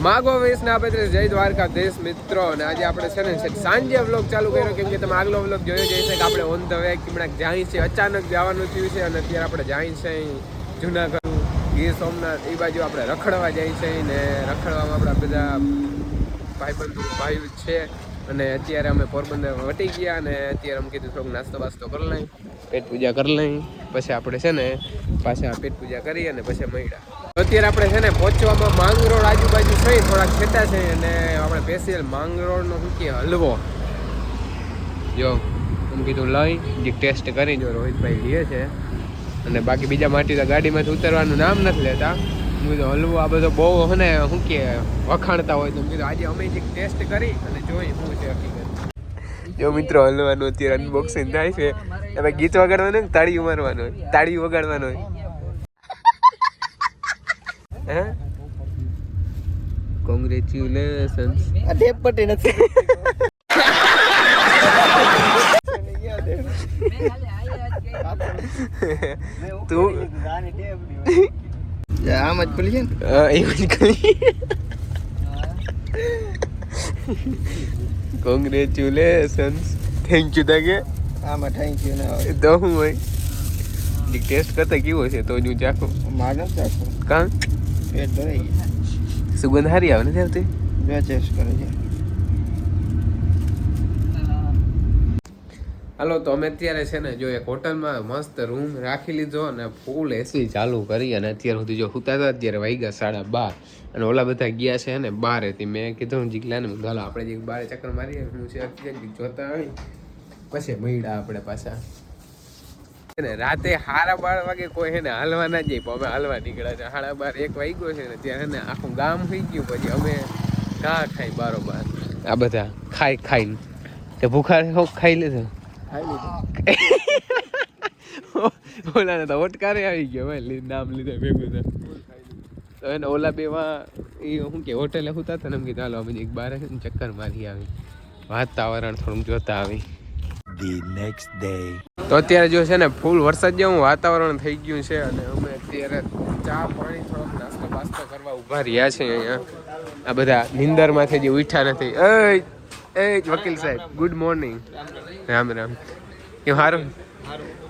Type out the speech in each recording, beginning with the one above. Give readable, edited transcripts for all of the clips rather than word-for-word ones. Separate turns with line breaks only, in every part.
માગો વૈષ્ણવ આપણે જય દ્વારકાધીશ મિત્રો. અને આજે આપણે છે ને સાંજે વ્લોગ ચાલુ કર્યો, કેમ કે તમે આગલો વ્લોગ જોયો જ હશે કે આપણે ઓન ધ વે કિમણાક જાય છે, અચાનક જવાનું થયું છે. અને અત્યારે આપણે જાય છે જુનાગઢ, ગીર સોમનાથ એ બાજુ આપણે રખડવા જાય છે. ને રખડવામાં આપણા બધા ભાઈઓ છે. અને અત્યારે અમે પોરબંદર વટી ગયા અને અત્યારે અમે કીધું થોડુંક નાસ્તો બાસ્તો કરી લઈ, પેટ પૂજા કરી લઈ, પછી આપણે છે ને પાછા પેટ પૂજા કરી અને પછી મળ્યા. અત્યારે આપણે છે ને પહોંચવામાં માંગરોળ આજુબાજુ છે, થોડાક છેટા છે. અને આપણે સ્પેશિયલ માંગરોળનો શું કે હલવો જો એમ કીધું લઈ જે ટેસ્ટ કરી જો રોહિતભાઈ લે છે. અને બાકી બીજા માટે તો ગાડીમાંથી ઉતરવાનું નામ નથી લેતા. હું કીધું હલવો આ બધો બહુ હે ને શું કે વખાણતા હોય, તો કીધું આજે અમે જે ટેસ્ટ કરી અને જોઈ શું છે હકીકત. જો મિત્રો હલવાનું અત્યારે અનબોક્સિંગ થાય છે. તમે ગીત વગાડવાનું હોય, તાળીઓ મારવાનું હોય, તાળીઓ વગાડવાનું હોય. કોંગ્રેચ્યુલેશન્સ.
આ ટેપ પટ્ટી નથી.
તું
આમ જ પડી છે ને
એવું જ કહી. કોંગ્રેચ્યુલેશન્સ. થેન્ક યુ તાકે
આમાં થેન્ક યુ ના હોય
તો હું હોય ટેસ્ટ કરતા કેવો છે તો હું ચાખું.
મારે ચાખો
કાં
પેટ ભરાઈ ગયા.
સુગંધ સારી આવે નથી આવતી?
જો ટેસ્ટ કરે છે.
હાલો તો અમે અત્યારે છે ને જો એક હોટલમાં મસ્ત રૂમ રાખી લીધો અને ફૂલ એસી ચાલુ કરી અને અત્યાર સુધી જો સુતા હતા અત્યારે વાગ્યા 12:30 અને ઓલા બધા ગયા છે ને બહાર હતી. મેં કીધું જીગલાને હાલો આપણે જે બહાર ચક્કર મારીએ હું છે અત્યારે જોતા આવી પછી મળ્યા આપણે પાછા. ને રાતે 12:30 વાગે કોઈ હે ને હાલવા ના જાય, પણ અમે હાલવા નીકળ્યા છે. 12:30 1 વાગ્યો છે ને ત્યાં ને આખું ગામ થઈ ગયું. પછી અમે ઘા ખાઈ બારોબાર આ બધા ખાઈને તે ભૂખા ખાઈ લીધું. ઓલા તો ઓટકારે આવી ગયો ભાઈ નામ લીધા ભેગું છે. તો એને ઓલા બેમાં એ શું કે હોટેલે સુતા હતા ને એમ કીધું હાલો અમે એક બાર ચક્કર મારી આવી, વાતાવરણ થોડુંક જોતા આવી. તો અત્યારે જો છે ને ફૂલ વરસાદ જેવું વાતાવરણ થઈ ગયું છે અને અમે અત્યારે ચા પાણી થોડોક નાસ્તો બાસ્તો કરવા ઊભા રહ્યા છે અહીંયા. આ બધા નિંદરમાંથી જે ઉઠ્યા નથી. એ વકીલ સાહેબ ગુડ મોર્નિંગ. રામ રામ. કેમ સારું?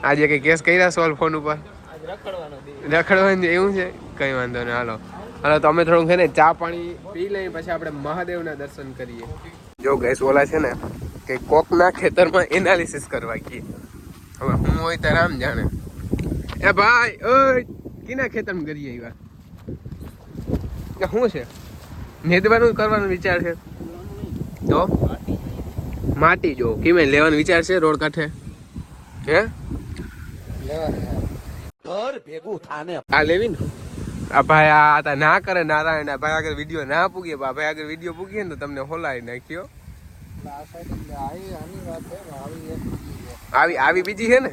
આજે કઈ કેસ કર્યા સોલ્વ ફોન ઉપર? રખડવાનું એવું છે? કઈ વાંધો નહીં. હાલો તો અમે થોડુંક છે ને ચા પાણી પી લઈએ પછી આપણે મહાદેવના દર્શન કરીએ. જો ગેસ ઓલા છે ને કે કોકના ખેતરમાં એનાલિસિસ કરવા ગઈએ. હવે હું હોય તો રામ જાણે. એ ભાઈ ઓય કીના ખેતરમાં કરીએ એવા શું છે? નેદવાનું કરવાનો વિચાર છે તો માટી જો કેમે લેવાનો વિચાર છે રોડ કાંઠે હે ઘર ભેગું થાને આ લેવી ને આ ભાઈ આ ના કરે નારાયણ. ભાઈ આગળ વિડીયો ના પૂગે, ભાઈ આગળ વિડીયો પૂગીએ ને તો તમને હોલાવી નાખ્યો. આવી બીજી છે ને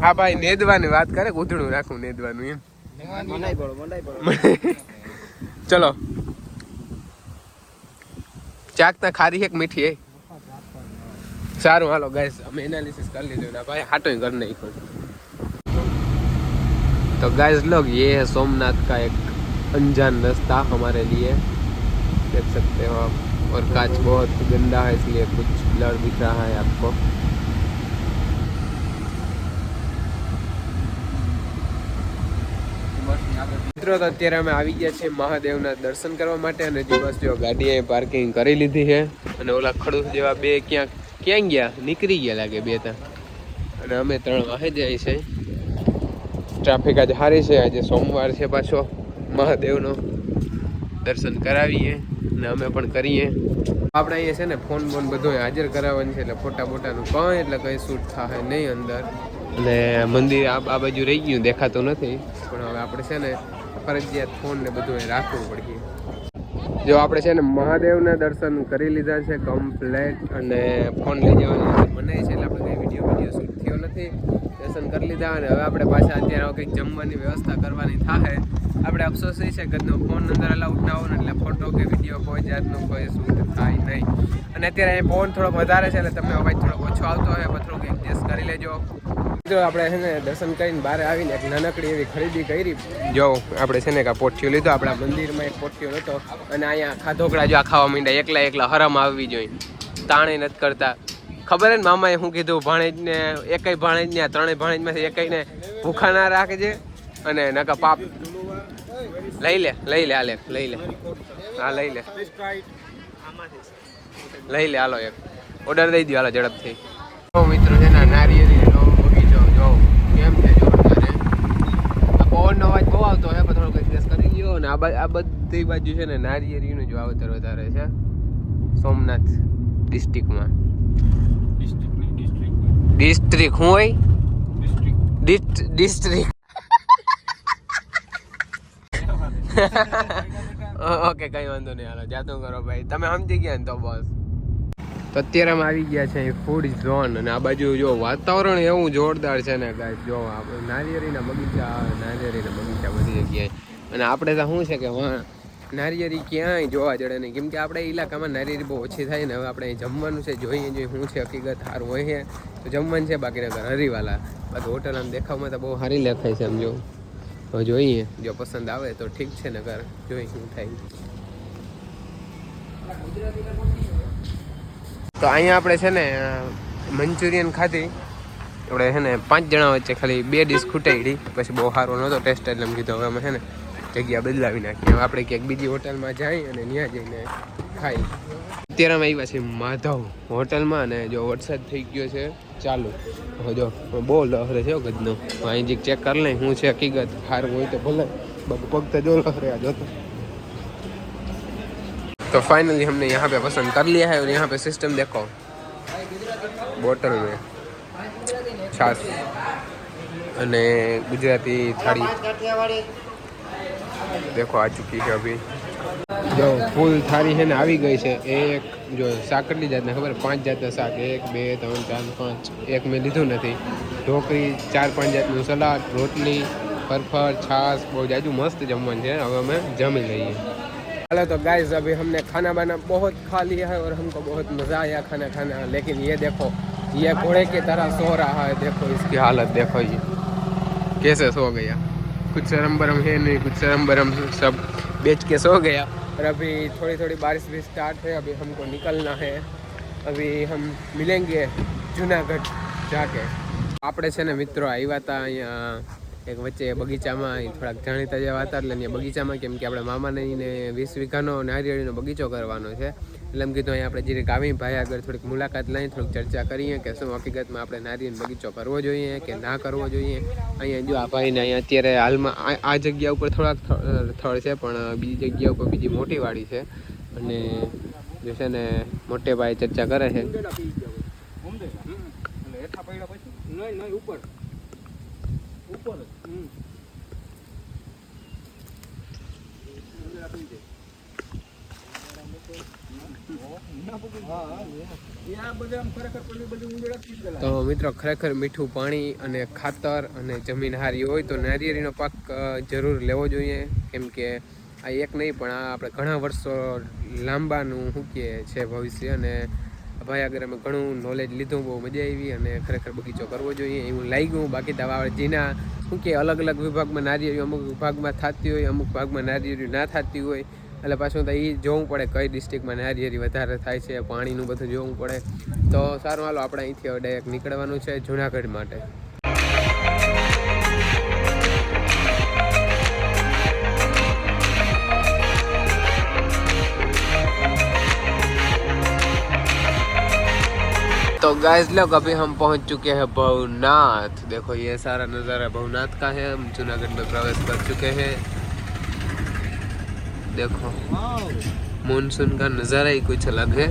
હા ભાઈ નેદવાની વાત કરે, ઉધડું રાખું નેદવાનું એમ. ચલો ચાકતા ખારી એક મીઠી હે સારું. હાલો ગાઈસ અમે એનાલિસિસ કરી લીધું ને ભાઈ હાટો कर नाखो. तो गाइस लोग ये है सोमनाथ का एक अनजान रास्ता हमारे लिए, देख सकते हो आप. और कांच बहुत गंदा है इसलिए कुछ ब्लर दिख रहा है आपको. મિત્રો તો અત્યારે અમે આવી ગયા છે મહાદેવના દર્શન કરવા માટે અને જો બસ જો ગાડી પાર્કિંગ કરી લીધી છે. અને ઓલા ખડૂસ જેવા બે ક્યાં ગયા નીકળી ગયા લાગે બે ત્રણ, અને અમે 3 વાગે જાય છે. ટ્રાફિક આજે સારી છે, આજે સોમવાર છે પાછો. મહાદેવનો દર્શન કરાવીએ અને અમે પણ કરીએ. આપણે અહીંયા છે ને ફોન બધું હાજર કરાવવાનું છે એટલે ફોટા બોટાનું કંઈ એટલે કંઈ શૂટ થાય નહીં અંદર. અને મંદિર આ બાજુ રહી ગયું દેખાતું નથી, પણ હવે આપણે છે ને ફરજિયાત ફોન ને બધું રાખવું પડશે. જો આપણે છે ને મહાદેવના દર્શન કરી લીધા છે કમ્પ્લેટ અને ફોન લઈ જવાનું બનાવી છે એટલે આપણે કંઈ વિડીયો શૂટ થયો નથી. દર્શન કરી લીધા અને હવે આપણે પાછા અત્યારે કંઈક જમવાની વ્યવસ્થા કરવાની થાય. આપણે અફસોસ એ છે કે ફોન અંદર અલાઉડ ના હોય ને એટલે ફોટો કે વિડીયો કોઈ જાતનું કોઈ શૂટ થાય નહીં. અને અત્યારે અહીં પવન થોડોક વધારે છે એટલે તમને અવાજ થોડોક ઓછો આવતો હોય, થોડોક એડજસ્ટ કરી લેજો. જો આપણે છે ને દર્શન કરીને બહાર આવીને એક નાનકડી એવી ખરીદી કરી. જો આપણે છે ને એક પોઠિયો લીધો, આપણા મંદિરમાં એક પોઠિયો હતો અને અહીંયા ખાધોકડા જો આ ખાવા માંડ્યા એકલા હરામ આવવી જોઈએ, તાણે નથી કરતા. ખબર ને મામાએ શું કીધું, ભાણેજને એકય ભાણેજને ત્રણેય ભાણેજમાંથી એકયને ભૂખા ના રાખજે અને નકા પાપ. લઈ લે આલેખ લઈ લે, હા લઈ લે હાલો એક ઓર્ડર દઈ દો હાલો ઝડપથી. મિત્રો છે ને નારિયેળીનો બગીચો જો કેમ છે જોરદાર. પવનનો અવાજ બહુ આવતો હોય પણ થોડોક એડજસ્ટ કરી ગયો. અને આ બધી બાજુ છે ને નારિયેળીનું જ વાવેતર વધારે છે સોમનાથ ડિસ્ટ્રિક્ટમાં. ડિસ્ટ્રિક્ટ શું હોય? ડિસ્ટ્રિક્ટ ઓકે કઈ વાંધો નહીં હાલો જાતું કરો ભાઈ, તમે સમજી ગયા ને તો બસ. તો અત્યારે અમે આવી ગયા છે ફૂડ ઝોન અને આ બાજુ જો વાતાવરણ એવું જોરદાર છે ને ગાઈસ. જો નારિયેળીના બગીચા બધી જગ્યાએ. અને આપણે તો શું છે કે નારિયેળી ક્યાંય જોવા જડે નહીં, કેમ કે આપણે ઇલાકામાં નારિયેળી બહુ ઓછી થાય ને. હવે આપણે જમવાનું છે જોઈએ શું છે હકીકત સારું હોય છે તો જમવાનું છે, બાકી નગર હરીવાલા. બાકી હોટલ આમ દેખાવમાં તો બહુ સારી દેખાય છે સમજો. હવે જોઈએ જો પસંદ આવે તો ઠીક છે, નગર જોઈએ શું થાય. તો અહીંયા આપણે છે ને મંચુરિયન ખાધી. આપણે છે ને 5 જણા વચ્ચે ખાલી 2 ડીશ ખૂટાડી, પછી બહુ સારો નહોતો ટેસ્ટ, એટલે એમ કીધું હવે અમે છે ને જગ્યા બદલાવી નાખીએ. હવે આપણે ક્યાંક બીજી હોટલમાં જઈ અને ત્યાં જઈને ખાઈ. અત્યારે અમે આવ્યા છીએ માધવ હોટલમાં અને જો વરસાદ થઈ ગયો છે ચાલુ. જો બહુ લહરે છે ગજનો. અહીં જે ચેક કરી લઈ શું છે હકીકત, સારું હોય તો ભલે, પગ તો જો લહરે આ જોતો. तो फाइनली हमने यहाँ पे पसंद कर लिया है और यहाँ पे सिस्टम देखो, बोतल में छाछ અને ગુજરાતી થાળી देखो आ चुकी है अभी. जो फूल थाली है ने આવી ગઈ છે. એક જો શાક કેટલી જાતના ખબર, 5 જાતના શાક, 1 2 3 4 5, એક મેં લીધું નથી. ઢોકળી 4-5 જાતનું સલાડ, રોટલી, ફરફર, છાશ, બહુ જાજુ મસ્ત જમવાનું છે. હવે અમે જમી લઈએ. चलो तो गाइस अभी हमने खाना बाना बहुत खा लिया है और हमको बहुत मज़ा आया खाना खाना. लेकिन ये देखो ये घोड़े की तरह सो रहा है, देखो इसकी हालत देखो, ये कैसे सो गया. कुछ शर्म बरम है नहीं, कुछ शर्म बरम सब बेच के सो गया. और अभी थोड़ी थोड़ी बारिश भी स्टार्ट है, अभी हमको निकलना है. अभी हम मिलेंगे जूनागढ़ जाके. આપણે છે ને મિત્રો આવ્યા હતા અહીંયા એક વચ્ચે બગીચામાં, થોડાક જાણીતા જેવા હતા એટલે અહીંયા બગીચામાં, કેમ કે આપણે મામાને 20 વીઘાનો નારિયેળીનો બગીચો કરવાનો છે. એટલે એમ કીધું અહીંયા આપણે જે ગાવી ભાઈ આગળ થોડીક મુલાકાત લઈ થોડીક ચર્ચા કરીએ કે શું હકીકતમાં આપણે નારિયેળ બગીચો કરવો જોઈએ કે ના કરવો જોઈએ. અહીંયા જો આ ભાઈને અહીંયા અત્યારે હાલમાં આ જગ્યા ઉપર થોડાક થળ છે, પણ બીજી જગ્યા ઉપર બીજી મોટી વાડી છે. અને જે છે ને મોટે ભાઈ ચર્ચા કરે છે. તો મિત્રો ખરેખર મીઠું પાણી અને ખાતર અને જમીન હારી હોય તો નારિયેળીનો પાક જરૂર લેવો જોઈએ, કેમ કે આ એક નહીં પણ આ આપણે ઘણા વર્ષો લાંબાનું શું કહે છે ભવિષ્ય. અને ભાઈ આગળ અમે ઘણું નોલેજ લીધું, બહુ મજા આવી અને ખરેખર બગીચો કરવો જોઈએ એવું લાગ્યું. બાકી તો આપણે જેના શું કે અલગ અલગ વિભાગમાં નારિયેળી અમુક વિભાગમાં થતી હોય, અમુક ભાગમાં નારિયેળી ના થતી હોય, એટલે પાછું તો એ જોવું પડે કઈ ડિસ્ટ્રિક્ટમાં નારિયેળી વધારે થાય છે, પાણીનું બધું જોવું પડે. તો સારું હાલો આપણે અહીંથી ડાયરેક્ટ નીકળવાનું છે જૂનાગઢ માટે. तो गाइस लोग अभी हम पहुंच चुके हैं भवनाथ. देखो ये सारा नज़ारा भवनाथ का है. हम जूनागढ़ में प्रवेश कर चुके हैं. देखो मानसून का नज़ारा ही कुछ अलग है.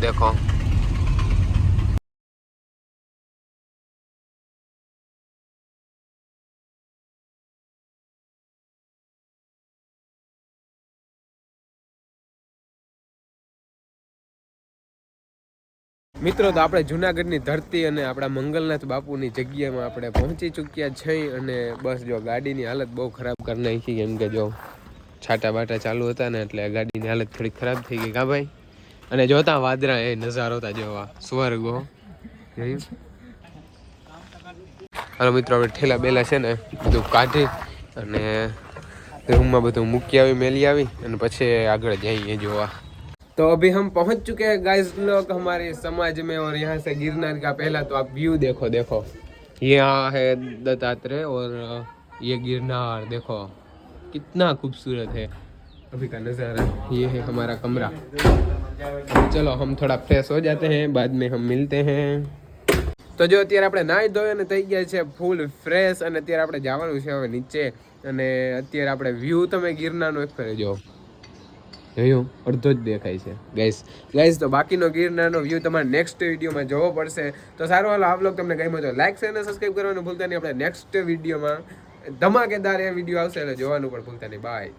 देखो મિત્રો તો આપણે જૂનાગઢની ધરતી અને આપણા મંગલનાથ બાપુની જગ્યામાં આપણે પહોંચી ચૂક્યા છીએ. અને બસ જો ગાડીની હાલત બહુ ખરાબ કરી નાખી, કેમ કે જો છાટા બાટા ચાલુ હતા ને એટલે ગાડીની હાલત થોડી ખરાબ થઈ ગઈ. કા ભાઈ? અને જોતા વાદળા એ નજારો હતા જોવા સ્વર્ગો. જોયું? હાલો મિત્રો, આપણે ઠેલા બેલા છે ને બધું કાઢી અને રૂમમાં બધું મૂકી આવી, મેલી આવી અને પછી આગળ જઈએ જોવા. तो अभी हम पहुंच चुके हैं गाइस लोग हमारे समाज में, और यहाँ से गिरनार का पहला तो आप व्यू देखो. देखो यहाँ है दत्तात्रेय और ये गिरनार देखो कितना खूबसूरत है अभी का नज़ारा. ये है हमारा कमरा. चलो हम थोड़ा फ्रेश हो जाते हैं, बाद में हम मिलते हैं. તો જો અત્યારે આપણે નાહી ધોઈ અને થઈ ગયા છે ફૂલ ફ્રેશ, અને અત્યારે આપણે જવાનું છે હવે નીચે. અને અત્યારે આપણે વ્યૂ તમે ગિરનારનો એક ફેર જો જોયું, અડધો જ દેખાય છે ગાઈસ. તો બાકીનો ગિરનારનો વ્યૂ તમારે નેક્સ્ટ વિડીયોમાં જોવો પડશે. તો સારું, હાલો આ વ્લોગ તમને ગમ્યો તો લાઈક શેર અને સબસ્ક્રાઈબ કરવાનું ભૂલતા નહીં. આપણે નેક્સ્ટ વિડીયોમાં ધમાકેદાર એ વિડીયો આવશે એટલે જોવાનું પણ ભૂલતા નહીં. બાય.